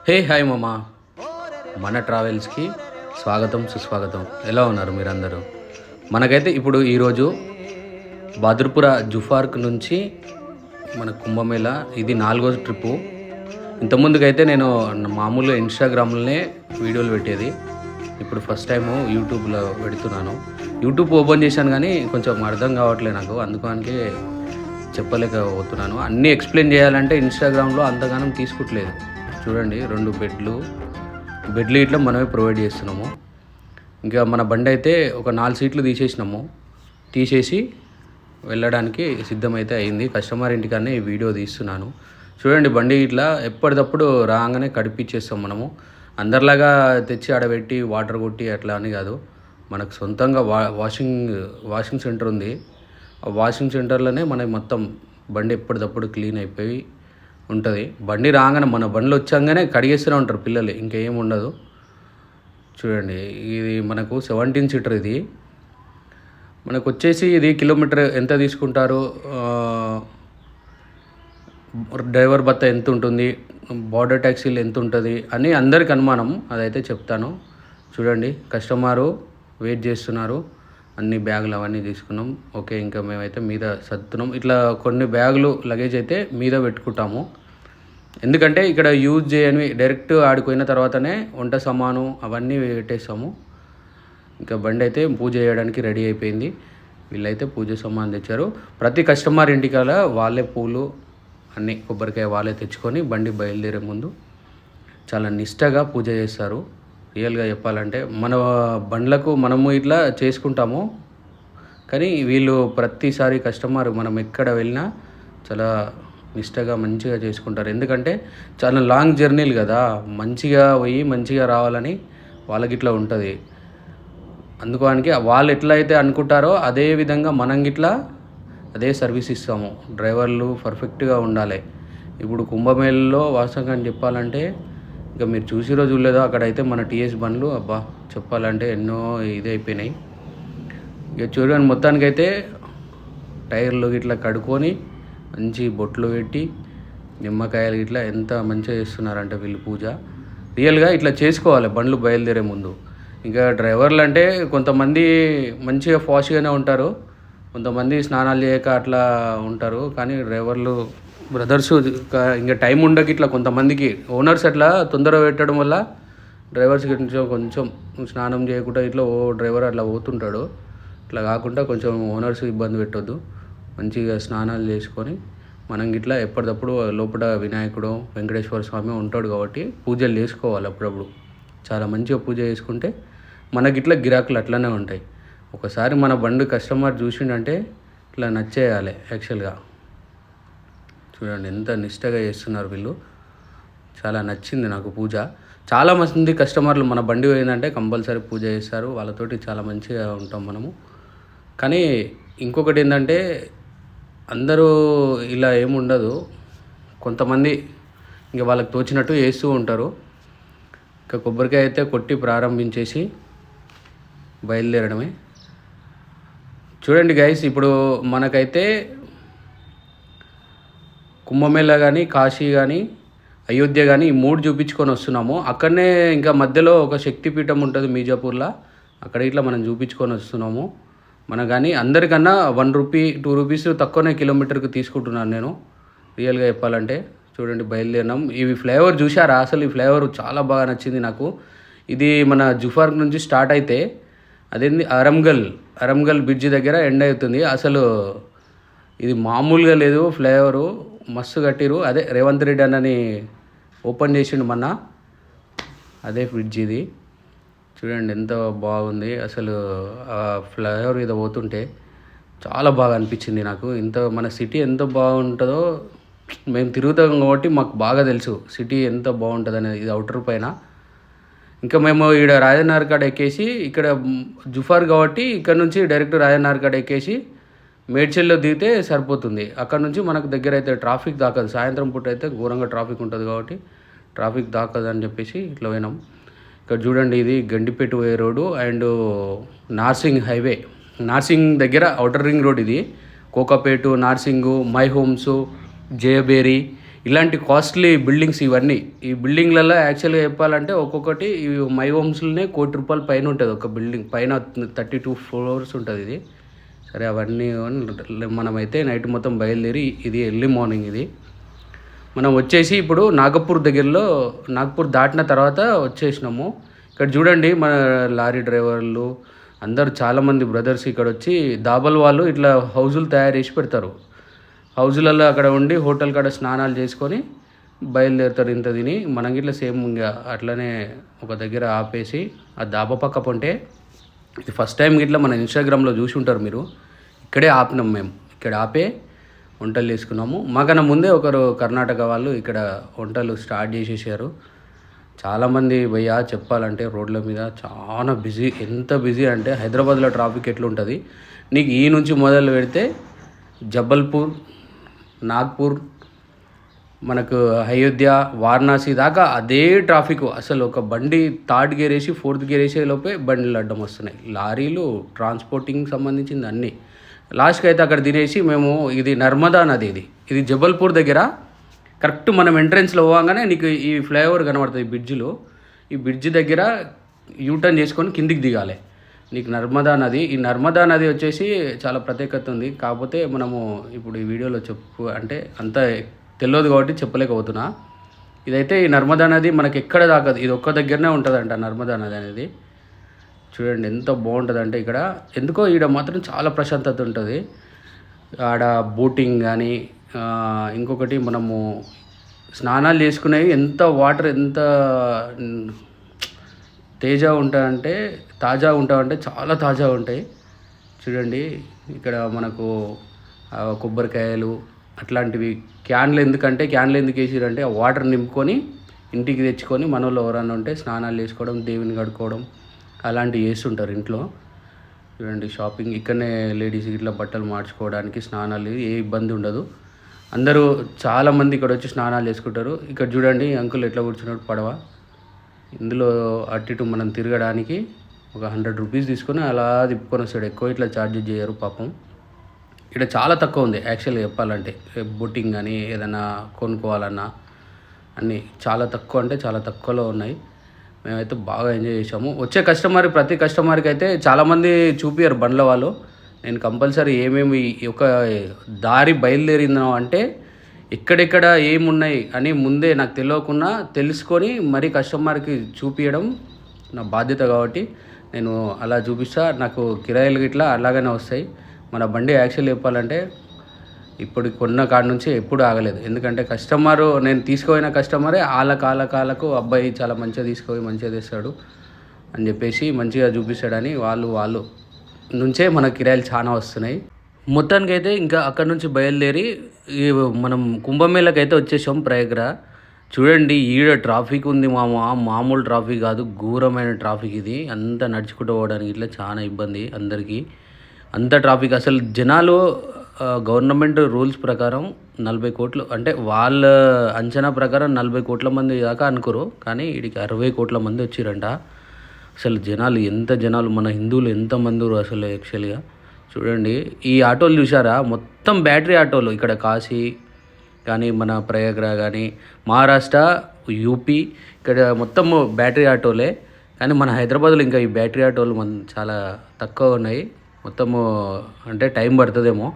Hey hi మామా, మన ట్రావెల్స్కి స్వాగతం సుస్వాగతం. ఎలా ఉన్నారు మీరందరూ? మనకైతే ఇప్పుడు ఈరోజు బహదూర్పుర జుఫార్క్ నుంచి మన కుంభమేళ ఇది 4వ ట్రిప్పు. ఇంతకుముందుకైతే నేను మామూలుగా ఇన్స్టాగ్రామ్లోనే వీడియోలు పెట్టేది. ఇప్పుడు ఫస్ట్ టైము యూట్యూబ్లో పెడుతున్నాను. యూట్యూబ్ ఓపెన్ చేశాను కానీ కొంచెం అర్థం కావట్లేదు నాకు, అందుకని చెప్పలేకపోతున్నాను. అన్నీ ఎక్స్ప్లెయిన్ చేయాలంటే ఇన్స్టాగ్రామ్లో అంతగానం తీసుకుంటలేదు. చూడండి, 2 బెడ్లు ఇట్లా మనమే ప్రొవైడ్ చేస్తున్నాము. ఇంకా మన బండి అయితే ఒక 4 సీట్లు తీసేసి వెళ్ళడానికి సిద్ధమైతే అయింది. కస్టమర్ ఇంటికన్నా ఈ వీడియో తీస్తున్నాను. చూడండి, బండి ఇట్లా ఎప్పటికప్పుడు రాగానే కడిపించేస్తాం మనము. అందరిలాగా తెచ్చి ఆడబెట్టి వాటర్ కొట్టి అట్లా అని కాదు. మనకు సొంతంగా వాషింగ్ సెంటర్ ఉంది. ఆ వాషింగ్ సెంటర్లోనే మనకి మొత్తం బండి ఎప్పటికప్పుడు క్లీన్ అయిపోయి ఉంటుంది. బండి రాగానే మన బండ్లు వచ్చాగానే కడిగేస్తూనే ఉంటారు పిల్లలు, ఇంకేం ఉండదు. చూడండి, ఇది మనకు 17 సీటర్. ఇది మనకు వచ్చేసి ఇది కిలోమీటర్ ఎంత తీసుకుంటారు, డ్రైవర్ భత్త ఎంత ఉంటుంది, బార్డర్ ట్యాక్సీలు ఎంత ఉంటుంది అని అందరికి అనుమానం. అదైతే చెప్తాను. చూడండి, కస్టమరు వెయిట్ చేస్తున్నారు. అన్ని బ్యాగులు అవన్నీ తీసుకున్నాం. ఓకే, ఇంకా మేమైతే మీద సర్దుతున్నాం. ఇట్లా కొన్ని బ్యాగులు లగేజ్ అయితే మీద పెట్టుకుంటాము. ఎందుకంటే ఇక్కడ యూజ్ చేయనివి డైరెక్ట్ ఆడిపోయిన తర్వాతనే వంట సామాను అవన్నీ పెట్టేస్తాము. ఇంకా బండి అయితే పూజ చేయడానికి రెడీ అయిపోయింది. వీళ్ళైతే పూజ సామాన్ తెచ్చారు. ప్రతి కస్టమర్ ఇంటికాల వాళ్ళే పూలు అన్నీ కొబ్బరికాయ వాళ్ళే తెచ్చుకొని బండి బయలుదేరే ముందు చాలా నిష్టగా పూజ చేస్తారు. రియల్గా చెప్పాలంటే మన బండ్లకు మనము ఇట్లా చేసుకుంటాము, కానీ వీళ్ళు ప్రతిసారి కస్టమర్ మనం ఎక్కడ వెళ్ళినా చాలా నిష్టగా మంచిగా చేసుకుంటారు. ఎందుకంటే చాలా లాంగ్ జర్నీలు కదా, మంచిగా పోయి మంచిగా రావాలని వాళ్ళకి ఇట్లా ఉంటుంది. అందుకోనికి వాళ్ళు ఎట్లా అయితే అనుకుంటారో అదే విధంగా మనం గిట్లా అదే సర్వీస్ ఇస్తాము. డ్రైవర్లు పర్ఫెక్ట్గా ఉండాలి. ఇప్పుడు కుంభమేళలో వాస్తవంగా చెప్పాలంటే ఇంకా మీరు చూసిరో చూడలేదో, అక్కడైతే మన టీఎస్ బండ్లు అబ్బా చెప్పాలంటే ఎన్నో ఇదైపోయినాయి. ఇక చూడండి, మొత్తానికైతే టైర్లు ఇట్లా కడుక్కొని మంచి బొట్లు పెట్టి నిమ్మకాయలు ఇట్లా ఎంత మంచిగా చేస్తున్నారంటే వీళ్ళు పూజ. రియల్గా ఇట్లా చేసుకోవాలి బండ్లు బయలుదేరే ముందు. ఇంకా డ్రైవర్లు అంటే కొంతమంది మంచిగా ఫాస్ట్గానే ఉంటారు, కొంతమంది స్నానాలు చేయక అట్లా ఉంటారు. కానీ డ్రైవర్లు బ్రదర్స్ ఇంకా టైం ఉండక ఇట్లా కొంతమందికి ఓనర్స్ అట్లా తొందరగా పెట్టడం వల్ల డ్రైవర్స్కి కొంచెం స్నానం చేయకుండా ఇట్లా డ్రైవర్ అట్లా పోతుంటాడు. ఇట్లా కాకుండా కొంచెం ఓనర్స్ ఇబ్బంది పెట్టొద్దు. మంచిగా స్నానాలు చేసుకొని మనం ఇట్లా ఎప్పటికప్పుడు లోపల వినాయకుడు వెంకటేశ్వర స్వామి ఉంటాడు కాబట్టి పూజలు చేసుకోవాలి అప్పుడప్పుడు. చాలా మంచిగా పూజ చేసుకుంటే మనకి ఇట్లా గిరాకులు అట్లనే ఉంటాయి. ఒకసారి మన బండి కస్టమర్ చూసిండంటే ఇట్లా నచ్చేయాలి యాక్చువల్గా. చూడండి ఎంత నిష్టగా చేస్తున్నారు వీళ్ళు. చాలా నచ్చింది నాకు పూజ. చాలా మంది కస్టమర్లు మన బండి పోయిందంటే కంపల్సరీ పూజ చేస్తారు. వాళ్ళతోటి చాలా మంచిగా ఉంటాం మనము. కానీ ఇంకొకటి ఏంటంటే అందరూ ఇలా ఏముండదు. కొంతమంది ఇంకా వాళ్ళకి తోచినట్టు చేస్తూ ఉంటారు. ఇంకా కొబ్బరికాయ అయితే కొట్టి ప్రారంభించేసి బయలుదేరడమే. చూడండి గైస్, ఇప్పుడు మనకైతే కుంభమేళ కానీ కాశీ కానీ అయోధ్య కానీ ఈ 3 చూపించుకొని వస్తున్నాము. అక్కడనే ఇంకా మధ్యలో ఒక శక్తిపీఠం ఉంటుంది మీజాపూర్లో, అక్కడ ఇట్లా మనం చూపించుకొని వస్తున్నాము. మన కానీ అందరికన్నా 1 రూపీ 2 రూపీస్ తక్కువనే కిలోమీటర్కి తీసుకుంటున్నాను నేను రియల్గా చెప్పాలంటే. చూడండి, బయలుదేరినాం. ఇవి ఫ్లేవర్ చూసారా? అసలు ఈ ఫ్లేవర్ చాలా బాగా నచ్చింది నాకు. ఇది మన జుఫార్క్ నుంచి స్టార్ట్ అయితే అదేంది అరంగల్ బ్రిడ్జ్ దగ్గర ఎండ్ అవుతుంది. అసలు ఇది మామూలుగా లేదు, ఫ్లేవరు మస్తు కట్టిరు. అదే రేవంత్ రెడ్డి అన్నని ఓపెన్ చేసిండు మొన్న, అదే ఫ్రిడ్జ్ ఇది. చూడండి ఎంత బాగుంది. అసలు ఆ ఫ్లేవర్ మీద పోతుంటే చాలా బాగా అనిపించింది నాకు. మన సిటీ ఎంత బాగుంటుందో మేము తిరుగుతాం కాబట్టి మాకు బాగా తెలుసు సిటీ ఎంత బాగుంటుంది అనేది. ఇది అవుటర్ పైన. ఇంకా మేము ఇక్కడ రాజనగర్ కాడ ఎక్కేసి, ఇక్కడ జుఫార్ కాబట్టి ఇక్కడ నుంచి డైరెక్ట్ రాజనగర్ కాడ ఎక్కేసి మేడ్చల్లో దిగితే సరిపోతుంది. అక్కడ నుంచి మనకు దగ్గర అయితే ట్రాఫిక్ దాకదు. సాయంత్రం పూట అయితే ఘోరంగా ట్రాఫిక్ ఉంటుంది కాబట్టి ట్రాఫిక్ దాకదు అని చెప్పేసి ఇట్లా పోయినాం. ఇక్కడ చూడండి, ఇది గండిపేట పోయే road and Narsing highway. Narsing దగ్గర అవుటర్ రింగ్ రోడ్ ఇది. కోకాపేటు, నార్సింగు, మై హోమ్స్, జయబేరి ఇలాంటి కాస్ట్లీ బిల్డింగ్స్ ఇవన్నీ. ఈ బిల్డింగ్లలో యాక్చువల్గా చెప్పాలంటే ఒక్కొక్కటి మై హోమ్స్లోనే ₹1,00,00,000 పైన ఉంటుంది. ఒక బిల్డింగ్ పైన 32 ఫ్లోర్స్ ఉంటుంది ఇది. సరే అవన్నీ మనమైతే నైట్ మొత్తం బయలుదేరి ఇది ఎర్లీ మార్నింగ్ ఇది మనం వచ్చేసి ఇప్పుడు నాగపూర్ దగ్గరలో నాగపూర్ దాటిన తర్వాత వచ్చేసినాము. ఇక్కడ చూడండి మన లారీ డ్రైవర్లు అందరు చాలామంది బ్రదర్స్ ఇక్కడ వచ్చి దాబల్ వాళ్ళు ఇట్లా హౌజులు తయారు చేసి పెడతారు. హౌజులలో అక్కడ ఉండి హోటల్ కాడ స్నానాలు చేసుకొని బయలుదేరుతారు. ఇంత తిని మనకి ఇట్లా సేమ్ ఇంకా అట్లనే ఒక దగ్గర ఆపేసి ఆ దాబా పక్క పొంటే ఇది ఫస్ట్ టైం ఇట్లా మన ఇన్స్టాగ్రామ్లో చూసి ఉంటారు మీరు. ఇక్కడే ఆపినాం మేము. ఇక్కడ ఆపే వంటలు చేసుకున్నాము. మాకన్నా ముందే ఒకరు కర్ణాటక వాళ్ళు ఇక్కడ వంటలు స్టార్ట్ చేసేసారు. చాలామంది భయ్యా చెప్పాలంటే రోడ్ల మీద చాలా బిజీ. ఎంత బిజీ అంటే హైదరాబాద్లో ట్రాఫిక్ ఎట్లుంటుంది నీకు ఈ నుంచి మొదలు పెడితే జబల్పూర్, నాగ్పూర్, మనకు అయోధ్య, వారణాసి దాకా అదే ట్రాఫిక్. అసలు ఒక బండి థర్డ్ గేర్ వేసి ఫోర్త్ గేర్ వేసే లోపే బండ్లు అడ్డం వస్తున్నాయి. లారీలు, ట్రాన్స్పోర్టింగ్ సంబంధించింది అన్నీ. లాస్ట్కి అయితే అక్కడ తినేసి మేము ఇది నర్మదా నది, ఇది జబల్పూర్ దగ్గర కరెక్ట్ మనం ఎంట్రెన్స్లో పోగానే నీకు ఈ ఫ్లైఓవర్ కనబడుతుంది బ్రిడ్జిలో. ఈ బ్రిడ్జి దగ్గర యూటర్న్ చేసుకొని కిందికి దిగాలి. నీకు నర్మదా నది, ఈ నర్మదా నది వచ్చేసి చాలా ప్రత్యేకత ఉంది. కాకపోతే మనము ఇప్పుడు ఈ వీడియోలో అంటే అంత తెలియదు కాబట్టి చెప్పలేకపోతున్నా. ఇదైతే ఈ నర్మదా నది మనకి ఎక్కడ దాకదు, ఇది ఒక్క దగ్గరనే ఉంటుందంట నర్మదా నది అనేది. చూడండి ఎంత బాగుంటుంది అంటే ఇక్కడ ఎందుకో ఈడ మాత్రం చాలా ప్రశాంతత ఉంటుంది. ఆడ బోటింగ్ కానీ ఇంకొకటి మనము స్నానాలు చేసుకునేవి ఎంత వాటర్ ఎంత తాజా ఉంటాయంటే చాలా తాజా ఉంటాయి. చూడండి ఇక్కడ మనకు కొబ్బరికాయలు అట్లాంటివి క్యాన్లు ఎందుకు వేసిరంటే ఆ వాటర్ నింపుకొని ఇంటికి తెచ్చుకొని మనలో ఎవరన్నా ఉంటే స్నానాలు చేసుకోవడం, దేవుని కడుక్కోవడం అలాంటివి చేస్తుంటారు ఇంట్లో. చూడండి షాపింగ్ ఇక్కడనే లేడీస్ ఇట్లా బట్టలు మార్చుకోవడానికి స్నానాలు ఏ ఇబ్బంది ఉండదు. అందరూ చాలామంది ఇక్కడ వచ్చి స్నానాలు చేసుకుంటారు. ఇక్కడ చూడండి అంకుల్ ఎట్లా కూర్చున్నాడు పడవ. ఇందులో అటు ఇటు మనం తిరగడానికి ఒక ₹100 తీసుకొని అలా తిప్పుకొని వస్తాడు. ఎక్కువ ఇట్లా ఛార్జెస్ చేయరు పాపం. ఇక్కడ చాలా తక్కువ ఉంది యాక్చువల్గా చెప్పాలంటే. బోటింగ్ కానీ ఏదైనా కొనుక్కోవాలన్నా అన్నీ చాలా తక్కువ అంటే చాలా తక్కువలో ఉన్నాయి. మేమైతే బాగా ఎంజాయ్ చేసాము. వచ్చే ప్రతి కస్టమర్కి అయితే చాలామంది చూపించారు బండ్ల వాళ్ళు. నేను కంపల్సరీ ఏమేమి ఒక దారి బయలుదేరిందో అంటే ఎక్కడెక్కడ ఏమున్నాయి అని ముందే నాకు తెలియకుండా తెలుసుకొని మరీ కస్టమర్కి చూపించడం నా బాధ్యత కాబట్టి నేను అలా చూపిస్తా. నాకు కిరాయిలు గిట్లా అలాగనే వస్తాయి. మన బండి యాక్చువల్ చెప్పాలంటే ఇప్పుడు కొన్న కాడ నుంచి ఎప్పుడు ఆగలేదు. ఎందుకంటే నేను తీసుకుపోయిన కస్టమరే వాళ్ళకు అబ్బాయి చాలా మంచిగా తీసుకుపోయి మంచిగా తెస్తాడు అని చెప్పేసి మంచిగా చూపిస్తాడని వాళ్ళు నుంచే మన కిరాయిలు చాలా వస్తున్నాయి. మొత్తానికి అయితే ఇంకా అక్కడ నుంచి బయలుదేరి మనం కుంభమేళకి అయితే వచ్చేసాం ప్రయాగ్రాజ్. చూడండి ఈడ ట్రాఫిక్ ఉంది మామూలు ట్రాఫిక్ కాదు, ఘోరమైన ట్రాఫిక్ ఇది. అంతా నడుచుకుంటూ పోవడానికి ఇట్లా చాలా ఇబ్బంది అందరికీ. అంత ట్రాఫిక్ అసలు జనాలు గవర్నమెంట్ రూల్స్ ప్రకారం 40 కోట్లు అంటే వాళ్ళ అంచనా ప్రకారం 40 కోట్ల మంది దాకా అనుకోరు, కానీ వీడికి 60 కోట్ల మంది వచ్చిరంట. అసలు జనాలు మన హిందువులు ఎంతమంది అసలు యాక్చువల్గా చూడండి. ఈ ఆటోలు చూసారా మొత్తం బ్యాటరీ ఆటోలు. ఇక్కడ కాశీ కానీ మన ప్రయాగ్రాజ్ కానీ మహారాష్ట్ర, యూపీ ఇక్కడ మొత్తం బ్యాటరీ ఆటోలే. కానీ మన హైదరాబాద్లో ఇంకా ఈ బ్యాటరీ ఆటోలు చాలా తక్కువ ఉన్నాయి. మొత్తము అంటే టైం పడుతుందేమో,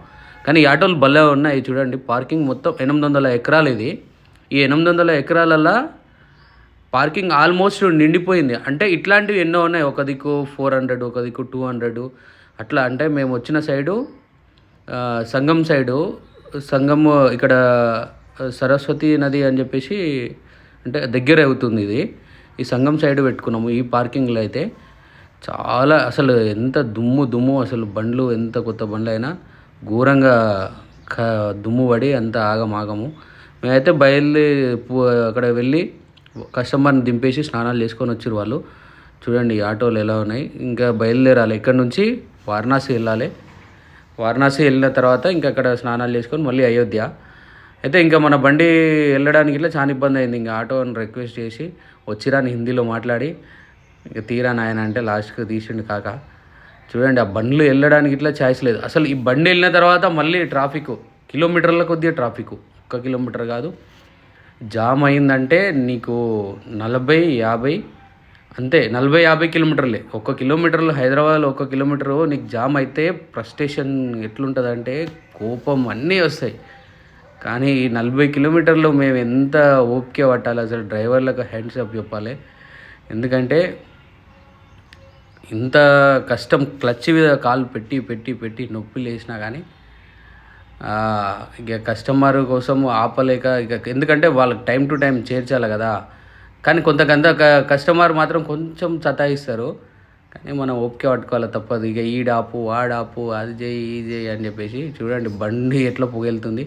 కానీ ఈ ఆటోలు భలే ఉన్నాయి. చూడండి పార్కింగ్ మొత్తం 800 ఎకరాలు ఇది. ఈ 800 ఎకరాలలో పార్కింగ్ ఆల్మోస్ట్ నిండిపోయింది. అంటే ఇట్లాంటివి ఎన్నో ఉన్నాయి. ఒక దిక్కు 400, ఒక దిక్కు 200 అట్లా. అంటే మేము వచ్చిన సైడు సంగం ఇక్కడ సరస్వతి నది అని చెప్పేసి అంటే దగ్గర అవుతుంది ఇది. ఈ సంగం సైడ్ పెట్టుకున్నాము. ఈ పార్కింగ్లో అయితే చాలా అసలు ఎంత దుమ్ము అసలు బండ్లు ఎంత కొత్త బండ్లు అయినా ఘోరంగా దుమ్ము పడి అంత ఆగము. మేమైతే అక్కడ వెళ్ళి కస్టమర్ని దింపేసి స్నానాలు చేసుకొని వచ్చారు వాళ్ళు. చూడండి ఆటోలు ఎలా ఉన్నాయి. ఇంకా బయలుదేరాలి. ఇక్కడ నుంచి వారణాసి వెళ్ళాలి. వారణాసి వెళ్ళిన తర్వాత ఇంకా అక్కడ స్నానాలు చేసుకొని మళ్ళీ అయోధ్య. అయితే ఇంకా మన బండి వెళ్ళడానికి ఇట్లా చాలా ఇబ్బంది అయింది. ఇంకా ఆటోని రిక్వెస్ట్ చేసి వచ్చిరాని హిందీలో మాట్లాడి ఇంకా తీరా నాయన అంటే లాస్ట్కి తీసిండు కాక. చూడండి ఆ బండ్లు వెళ్ళడానికి ఇట్లా ఛాయిస్ లేదు అసలు. ఈ బండి వెళ్ళిన తర్వాత మళ్ళీ ట్రాఫిక్ కిలోమీటర్ల కొద్దిగా ట్రాఫిక్, 1 కిలోమీటర్ కాదు జామ్ అయిందంటే నీకు 40-50 అంతే, 40-50 కిలోమీటర్లే. 1 కిలోమీటర్లు హైదరాబాద్లో 1 కిలోమీటరు నీకు జామ్ అయితే ఫ్రస్ట్రేషన్ ఎట్లుంటుందంటే కోపం అన్నీ వస్తాయి. కానీ ఈ 40 కిలోమీటర్లు మేము ఎంత ఓపిక పట్టాలి అసలు, డ్రైవర్లకు హ్యాండ్స్ అప్ చెప్పాలి. ఎందుకంటే ఇంత కష్టం, క్లచ్ మీద కాలు పెట్టి పెట్టి పెట్టి నొప్పి లేసినా కానీ ఇక కస్టమర్ కోసం ఆపలేక, ఇక ఎందుకంటే వాళ్ళకి టైం టు టైం చేర్చాలి కదా. కానీ కొంత కస్టమర్ మాత్రం కొంచెం సతాయిస్తారు, కానీ మనం ఓపిక పట్టుకోవాలి తప్పదు. ఇక ఈడాపు వాడాపు అది చేయి ఇది చేయి అని చెప్పేసి చూడండి బండి ఎట్లా పొగెళ్తుంది.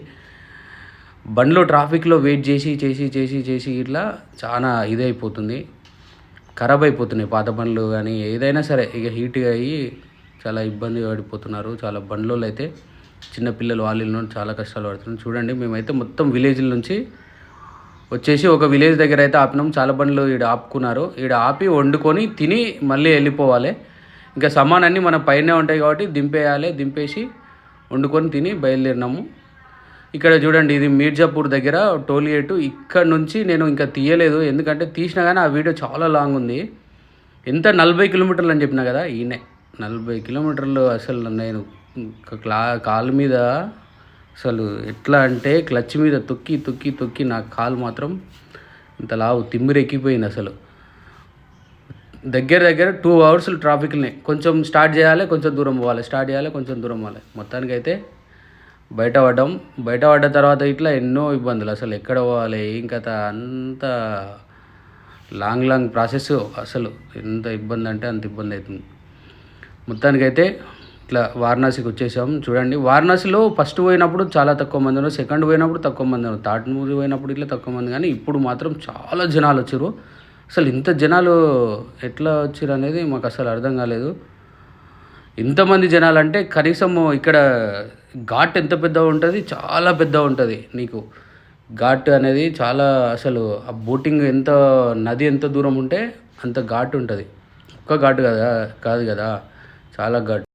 బండ్లో ట్రాఫిక్లో వెయిట్ చేసి చేసి చేసి చేసి ఇట్లా చాలా ఇదైపోతుంది, ఖరాబ్ అయిపోతున్నాయి పాత బండ్లు. కానీ ఏదైనా సరే ఇక హీట్గా అయ్యి చాలా ఇబ్బంది పడిపోతున్నారు చాలా బండ్లలో. అయితే చిన్నపిల్లలు వాళ్ళు చాలా కష్టాలు పడుతున్నారు. చూడండి మేమైతే మొత్తం విలేజ్ల నుంచి వచ్చేసి ఒక విలేజ్ దగ్గర అయితే ఆపినాం. చాలా బండ్లు ఈడ ఆపుకున్నారు. ఈడ ఆపి వండుకొని తిని మళ్ళీ వెళ్ళిపోవాలి. ఇంకా సామాన్ మన పైనే ఉంటాయి కాబట్టి దింపేయాలి. దింపేసి వండుకొని తిని బయలుదేరినాము. ఇక్కడ చూడండి ఇది మీర్జాపూర్ దగ్గర టోల్ గేట్. ఇక్కడ నుంచి నేను ఇంకా తీయలేదు, ఎందుకంటే తీసినా కానీ ఆ వీడియో చాలా లాంగ్ ఉంది. ఎంత 40 కిలోమీటర్లు అని చెప్పినా కదా, ఈయనే 40 కిలోమీటర్లు. అసలు నేను కాలు మీద అసలు ఎట్లా అంటే క్లచ్ మీద తొక్కి తొక్కి తొక్కి నా కాలు మాత్రం ఇంత లావు తిమ్మిరెక్కిపోయింది అసలు. దగ్గర 2 అవర్స్ ట్రాఫిక్ని కొంచెం స్టార్ట్ చేయాలి, కొంచెం దూరం పోవాలి, స్టార్ట్ చేయాలి, కొంచెం దూరం పోవాలి. మొత్తానికైతే బయట పడ్డ తర్వాత ఇట్లా ఎన్నో ఇబ్బందులు. అసలు ఎక్కడ పోవాలి ఏం కథ, అంత లాంగ్ ప్రాసెస్. అసలు ఎంత ఇబ్బంది అంటే అంత ఇబ్బంది అవుతుంది. మొత్తానికైతే ఇట్లా వారణాసికి వచ్చేసాం. చూడండి వారణాసిలో ఫస్ట్ పోయినప్పుడు చాలా తక్కువ మంది ఉన్నారు, సెకండ్ పోయినప్పుడు తక్కువ మంది ఉన్నారు, థర్డ్ మూవీ పోయినప్పుడు ఇట్లా తక్కువ మంది. కానీ ఇప్పుడు మాత్రం చాలా జనాలు వచ్చారు. అసలు ఇంత జనాలు ఎట్లా వచ్చారు అనేది మాకు అసలు అర్థం కాలేదు. ఇంతమంది జనాలు అంటే కనీసం ఇక్కడ ఘాట్ ఎంత పెద్దగా ఉంటుంది, చాలా పెద్దగా ఉంటుంది. నీకు ఘాట్ అనేది చాలా, అసలు ఆ బోటింగ్ ఎంత, నది ఎంత దూరం ఉంటే అంత ఘాట్ ఉంటుంది. ఒక్క ఘాట్ కాదు కదా, చాలా ఘాట్.